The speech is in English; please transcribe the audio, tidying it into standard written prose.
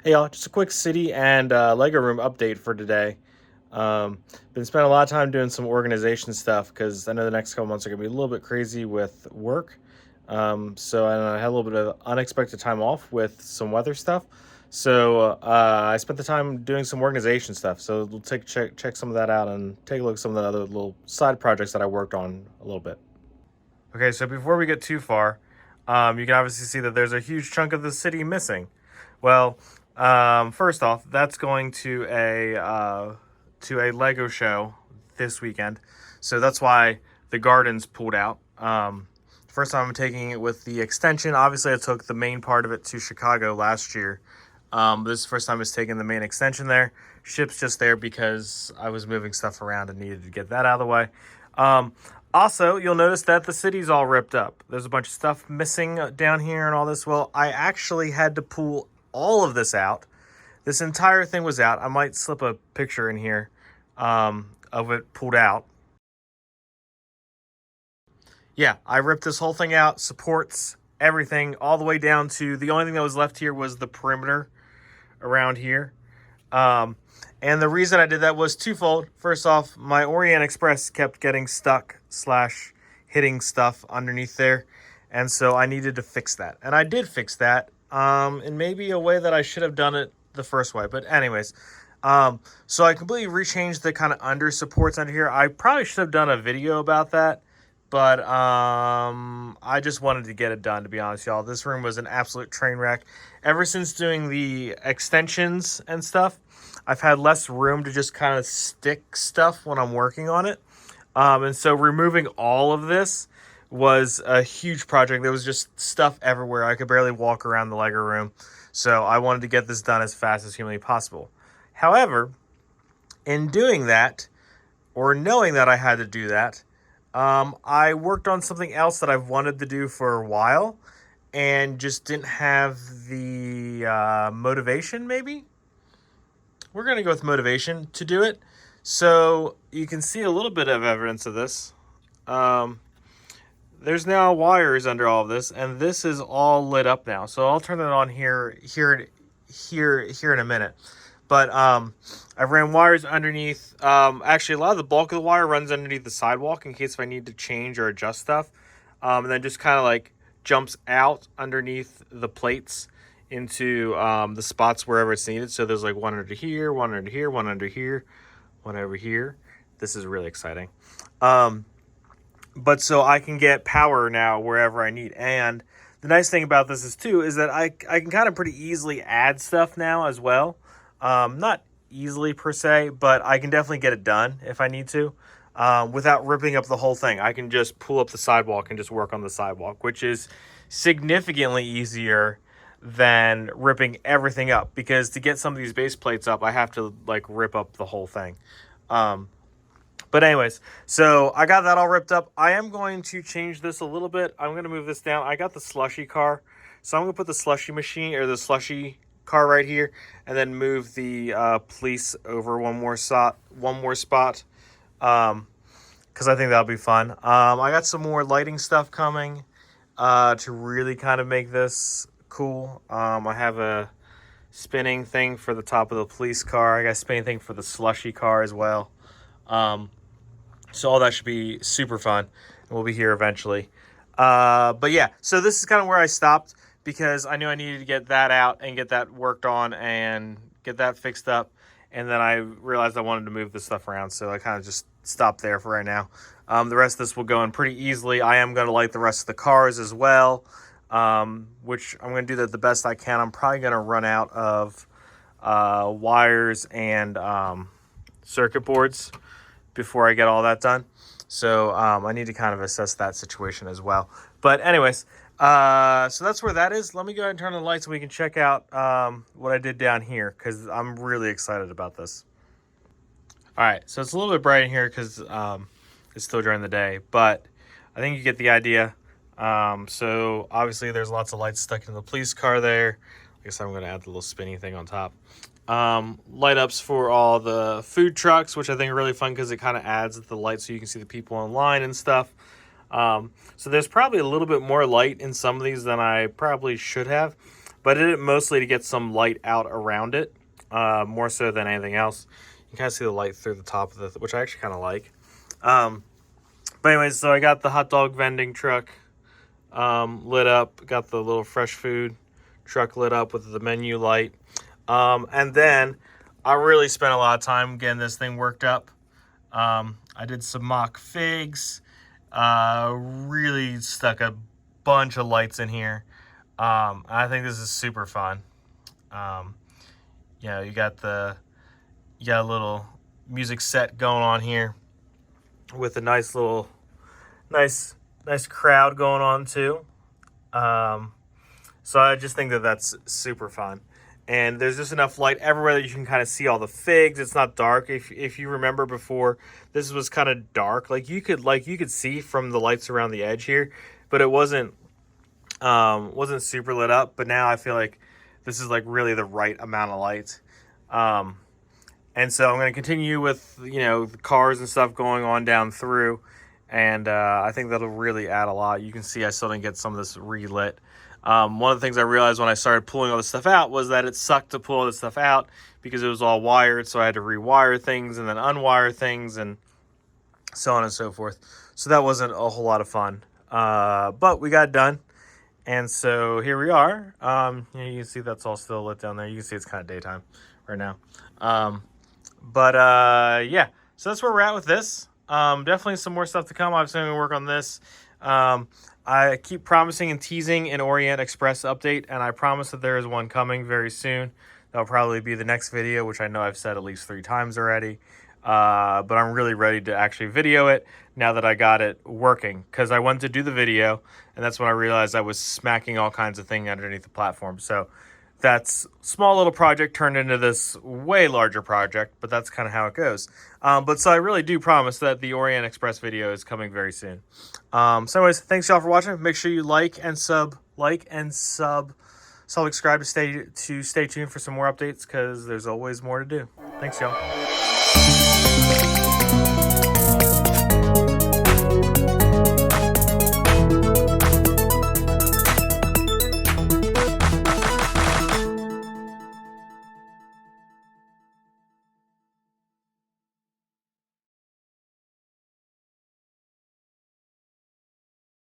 Hey y'all, just a quick city and Lego room update for today. Been spending a lot of time doing some organization stuff because I know the next couple months are gonna be a little bit crazy with work. So I had a little bit of unexpected time off with some weather stuff. So I spent the time doing some organization stuff. So we'll check some of that out and take a look at some of the other little side projects that I worked on a little bit. Okay, so before we get too far, you can obviously see that there's a huge chunk of the city missing. Well, first off, that's going to a Lego show this weekend, so that's why the garden's pulled out. First time I'm taking it with the extension. Obviously, I took the main part of it to Chicago last year. This is the first time I was taking the main extension there. Ship's just there because I was moving stuff around and needed to get that out of the way. Also, you'll notice that the city's all ripped up. There's a bunch of stuff missing down here and all this. Well, I actually had to pull all of this out. This entire thing was out. I might slip a picture in here of it pulled out. Yeah, I ripped this whole thing out, supports, everything, all the way down to the only thing that was left here was the perimeter around here. And the reason I did that was twofold. First off, my Orient Express kept getting stuck / hitting stuff underneath there. And so I needed to fix that. And I did fix that in maybe a way that I should have done it the first way. But anyways, so I completely rechanged the kind of under supports under here. I probably should have done a video about that. But I just wanted to get it done, to be honest, y'all. This room was an absolute train wreck. Ever since doing the extensions and stuff, I've had less room to just kind of stick stuff when I'm working on it. And so removing all of this was a huge project. There was just stuff everywhere. I could barely walk around the Lego room. So I wanted to get this done as fast as humanly possible. However, in doing that, or knowing that I had to do that, I worked on something else that I've wanted to do for a while and just didn't have the motivation, maybe? We're going to go with motivation to do it. So you can see a little bit of evidence of this. There's now wires under all of this, and this is all lit up now. So I'll turn it on here in a minute. But I ran wires underneath. Actually, a lot of the bulk of the wire runs underneath the sidewalk in case if I need to change or adjust stuff. And then just kind of like jumps out underneath the plates into the spots wherever it's needed. So there's like one under here, one under here, one under here, one over here. This is really exciting. But so I can get power now wherever I need. And the nice thing about this is that I can kind of pretty easily add stuff now as well. Not easily per se, but I can definitely get it done if I need to, without ripping up the whole thing. I can just pull up the sidewalk and just work on the sidewalk, which is significantly easier than ripping everything up, because to get some of these base plates up, I have to like rip up the whole thing. But anyways, so I got that all ripped up. I am going to change this a little bit. I'm going to move this down. I got the slushy car, so I'm going to put the slushy machine or the slushy car right here, and then move the police over one more spot, because I think that'll be fun. I got some more lighting stuff coming to really kind of make this cool. I have a spinning thing for the top of the police car. I got a spinning thing for the slushy car as well. So all that should be super fun, and we'll be here eventually. But yeah, so this is kind of where I stopped, because I knew I needed to get that out and get that worked on and get that fixed up. And then I realized I wanted to move this stuff around, so I kind of just stopped there for right now. The rest of this will go in pretty easily. I am going to light the rest of the cars as well, which I'm going to do that the best I can. I'm probably going to run out of wires and circuit boards before I get all that done. So I need to kind of assess that situation as well. But anyways, so that's where that is. Let me go ahead and turn on the lights so we can check out what I did down here, because I'm really excited about this. All right, so it's a little bit bright in here because it's still during the day, but I think you get the idea. So obviously there's lots of lights stuck in the police car there. I guess I'm going to add the little spinning thing on top. Light ups for all the food trucks, which I think are really fun because it kind of adds the light so you can see the people online and stuff. So there's probably a little bit more light in some of these than I probably should have, but I did it mostly to get some light out around it, more so than anything else. You can kind of see the light through the top of which I actually kind of like. But anyways, so I got the hot dog vending truck lit up, got the little fresh food truck lit up with the menu light. And then I really spent a lot of time getting this thing worked up. I did some mock figs, really stuck a bunch of lights in here. I think this is super fun. You know, you got a little music set going on here with a nice crowd going on too. So I just think that that's super fun. And there's just enough light everywhere that you can kind of see all the figs. It's not dark. If you remember before, this was kind of dark. You could see from the lights around the edge here, but it wasn't super lit up. But now I feel like this is like really the right amount of light. And so I'm going to continue with, you know, the cars and stuff going on down through. And I think that'll really add a lot. You can see I still didn't get some of this relit. One of the things I realized when I started pulling all this stuff out was that it sucked to pull all this stuff out because it was all wired. So I had to rewire things and then unwire things and so on and so forth. So that wasn't a whole lot of fun. But we got it done. And so here we are. You can see that's all still lit down there. You can see it's kind of daytime right now. Yeah, so that's where we're at with this. Definitely some more stuff to come. Obviously, I'm going to work on this. I keep promising and teasing an Orient Express update, and I promise that there is one coming very soon. That'll probably be the next video, which I know I've said at least 3 times already. But I'm really ready to actually video it now that I got it working, because I went to do the video, and that's when I realized I was smacking all kinds of things underneath the platform. So that's small little project turned into this way larger project, but that's kind of how it goes. So I really do promise that the Orient Express video is coming very soon. So anyways, thanks y'all for watching. Make sure you like and subscribe to stay tuned for some more updates, because there's always more to do. Thanks y'all.